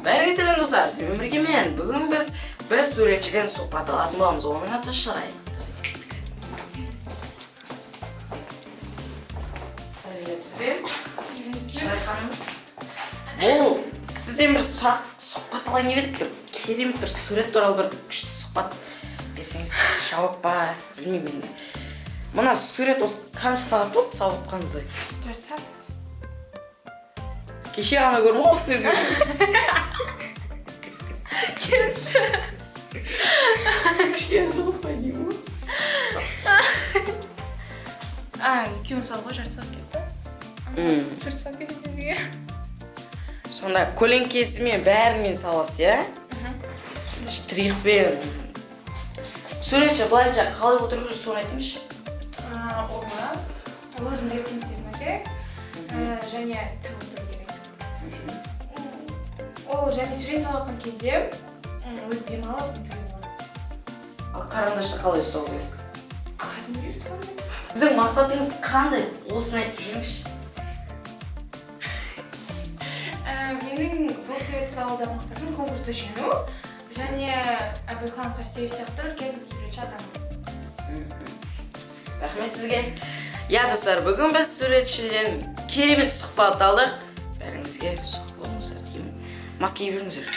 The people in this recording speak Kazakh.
Бәріңіз сәлем достар, сізбен бірге мен. Бүгін біз бір суретшіден сұхбат алатын боламыз. Оның аты Шырай. Сәлеметсіз бе? Шырай ханым. Бұл сізден бір сұхбат алайын деп едік. Керемет бір сурет туралы бір күшті сұхбат берсеңіз, жауап па, білмеймін енді. Мына сурет осы қанша сағат болды салып отқанымызға? 4 сағат. Кеше ғана көрмей қалыпсың өзің. Келші. Кішкентай қоспай деймін ғой. Екеуін салып ғой 4 сағат кетті. 4 сағат кетеді бізге. Сонда көлеңкесімен бәрімен саласыз, иә? Штрихпен. Суретші былайынша қалай отыру керек, соны айтыңызшы. Ол өзін еркін сезіну керек. Және тік отыру керек. Ол және сурет салып кезде өзі демалып отыру болады. Ал қарындашты қалай ұстау керек? Кәдімгідей ұстау керек. Сіздің мақсатыңыз қандай? Осыны айтып жүріңізші. Менің бұл сурет салуда мақсатым конкурсты жеңу және Әбілхан Қастеев сияқты үлкен суретші адам. Рахмет сізге. Я достар, бүгін біз суретшіден керемет сұхбат алдық. Бәріңізге сұх болыңыздар деймін. Маска киіп жүріңіздер.